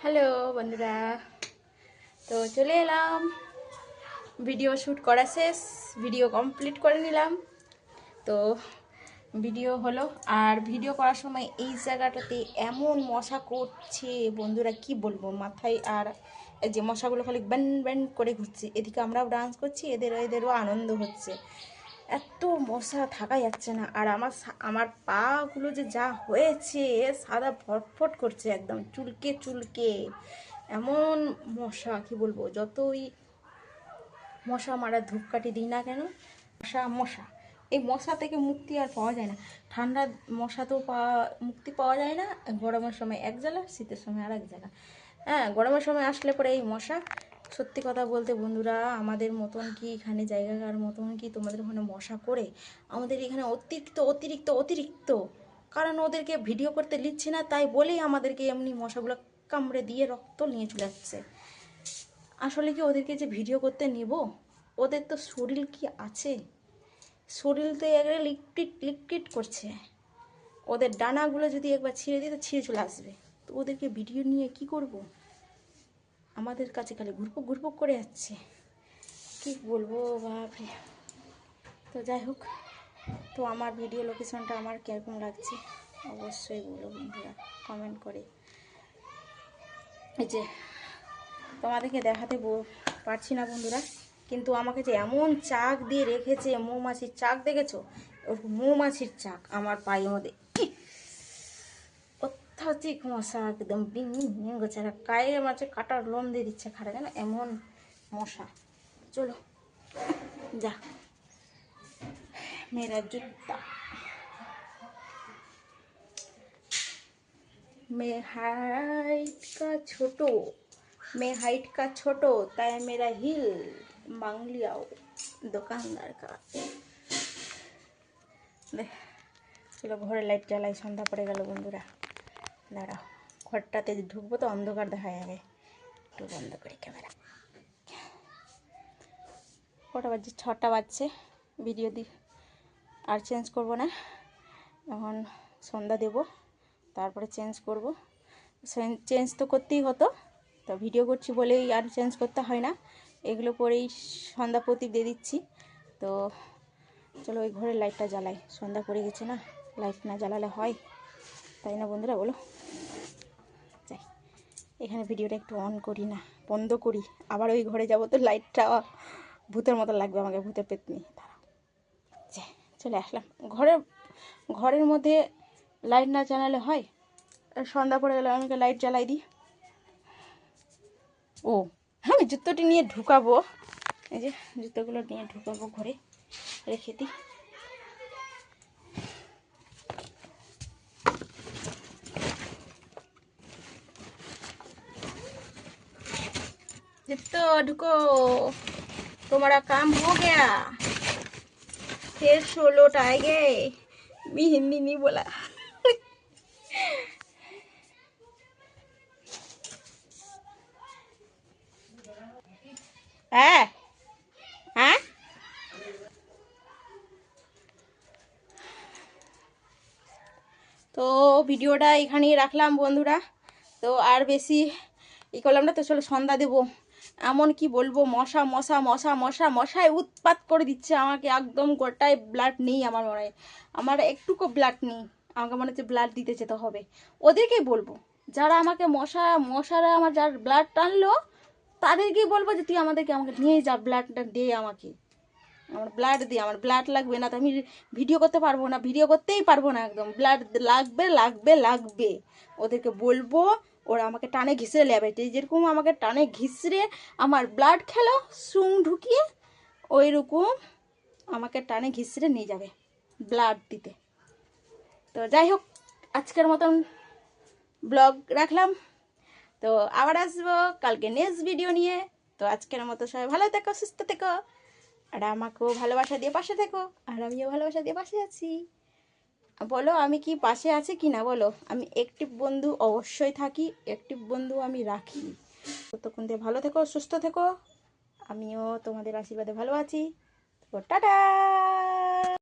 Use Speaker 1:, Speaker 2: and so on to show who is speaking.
Speaker 1: Hello বন্ধুরা, তো চলে এলাম। ভিডিও শ্যুট করা শেষ, ভিডিও কমপ্লিট করে নিলাম। তো ভিডিও হলো, আর ভিডিও করার সময় এই জায়গাটাতে এমন মশা করছে বন্ধুরা, কি বলবো মাথায়। আর এই যে মশাগুলো খালি ব্যান ব্যান করে ঘুরছে, এদিকে আমরাও ডান্স করছি, এদেরও আনন্দ হচ্ছে। এত মশা থাকা যাচ্ছে না। আর আমার পাগুলো যে যা হয়েছে, সাদা ফটফট করছে, একদম চুলকে চুলকে। এমন মশা, কি বলবো, যতই মশা মারা ধূপকাঠি দিই না কেন, মশা এই মশা থেকে মুক্তি আর পাওয়া যায় না। ঠান্ডা মশা তো মুক্তি পাওয়া যায় না। গরমের সময় এক জ্বালা, শীতের সময় আর এক জ্বালা। হ্যাঁ, গরমের সময় আসলে পরে এই মশা, সত্যি কথা বলতে বন্ধুরা, আমাদের মতন কি এখানে জায়গার মতন কি তোমাদের ওখানে মশা করে? আমাদের এখানে অতিরিক্ত অতিরিক্ত অতিরিক্ত। কারণ ওদেরকে ভিডিও করতে দিচ্ছি না, তাই বলেই আমাদেরকে এমনি মশাগুলো কামড়ে দিয়ে রক্ত নিয়ে চলে যাচ্ছে। আসলে কি ওদেরকে যে ভিডিও করতে নেব, ওদের তো শরীর কি আছে? শরীর তো একবারে লিকটিট লিকটিট করছে। ওদের ডানাগুলো যদি একবার ছিঁড়ে দিই তো ছিঁড়ে চলে আসবে। তো ওদেরকে ভিডিও নিয়ে কি করব? আমাদের কাছে খালি ঘুরপুক ঘুরপুক করে যাচ্ছে, কি বলবো বাপরে। তো যাই হোক, তো আমার ভিডিও লোকেশনটা আমার কীরকম লাগছে অবশ্যই বলো বন্ধুরা, কমেন্ট করে। এই যে তোমাদেরকে দেখাতে পারছি না বন্ধুরা, কিন্তু আমাকে যে এমন চাক দিয়ে রেখেছে, মৌমাছির চাক দেখেছো? ওরকম মৌমাছির চাক আমার পায়ের মধ্যে। অত্যাধিক মশা, একদম বিং বিং করছে, আর গায়ে মাঝে কাটার লোম দিয়ে দিচ্ছে খাড়া, যেন এমন মশা। চলো যা, মেরা জুতা मैं हाइट का छोटो मैं हाइट का छोटो তাই मेरा हिल मांग लिया দোকানদার का। চলো ঘরের লাইট জ্বালাই, সন্ধ্যা পড়ে গেল বন্ধুরা। দাঁড়াও, ঘরটাতে ঢুকবো তো অন্ধকার দেখা যাবে, একটু বন্ধ করি ক্যামেরা। কটা বাজছে? 6টা বাজছে। ভিডিও আর চেঞ্জ করব না, এখন সন্ধ্যা দেব, তারপরে চেঞ্জ করব। চেঞ্জ তো করতেই হতো, তো ভিডিও করছি বলেই আর চেঞ্জ করতে হয় না। এগুলো পরেই সন্ধ্যা প্রদীপ দিয়ে দিচ্ছি। তো চলো ওই ঘরের লাইটটা জ্বালাই, সন্ধ্যা পড়ে গেছে না, লাইট না জ্বালালে হয়, তাই না বন্ধুরা বলো? যাই, এখানে ভিডিওটা একটু অন করি না, বন্ধ করি। আবার ওই ঘরে যাব তো লাইটটা ভূতের মতো লাগবে আমাকে, ভূতের পেতনি। দাঁড়াও, যাই, চলে আসলাম ঘরের মধ্যে লাইট না জ্বালালে হয়? সন্ধ্যা পড়ে গেলে আমাকে লাইট জ্বালাই দিই। ও, আমি জুতোটি নিয়ে ঢুকাবো, এই যে জুতোগুলো নিয়ে ঢুকাবো ঘরে, রেখে দিই। जूतो ढुको, तुम्हारा काम हो गया, फिर 16 लौट आएंगे। मैं हिंदी नहीं बोला। है हाँ, তো ভিডিওটা এখানেই রাখলাম বন্ধুরা। তো আর বেশি করলাম না, তো চলো সন্ধ্যা দেবো। এমন কি বলবো, মশা মশা মশা মশা মশায় উৎপাত করে দিচ্ছে আমাকে, একদম গোটায় ব্লাড নেই আমার মনে হয়, আমার একটুকু ব্লাড নেই। আমাকে মনে হচ্ছে ব্লাড দিতে যেতে হবে। ওদেরকেই বলবো, যারা আমাকে মশারা আমার যার ব্লাড টানলো, তাদেরকেই বলবো যে তুই আমাকে নিয়ে যা, ব্লাডটা দে আমাকে, আমার ব্লাড দিয়ে, আমার ব্লাড লাগবে না তো আমি ভিডিও করতে পারবো না, ভিডিও করতেই পারবো না, একদম ব্লাড লাগবে লাগবে লাগবে। ওদেরকে বলবো, ওরা আমাকে টানে ঘিসড়ে নেবে, যেরকম আমাকে টানে ঘিসড়ে আমার ব্লাড খেলো সুং ঢুকিয়ে, ওই রকম আমাকে টানে ঘিসড়ে নিয়ে যাবে ব্লাড দিতে। তো যাই হোক, আজকের মতন ব্লগ রাখলাম, তো আবার আসবো কালকে নেক্সট ভিডিও নিয়ে। তো আজকের মতো সবাই ভালো থেকো, সুস্থ থেকো, আর আমাকেও ভালোবাসা দিয়ে পাশে থেকো, আর আমিও ভালোবাসা দিয়ে পাশে আছি। বলো আমি কি পাশে আছে কি না বলো? আমি অ্যাক্টিভ বন্ধু অবশ্যই থাকি, অ্যাক্টিভ বন্ধু আমি রাখি। ততক্ষণ দিয়ে ভালো থেকো, সুস্থ থেকো, আমিও তোমাদের আশীর্বাদে ভালো আছি। তো টাটা।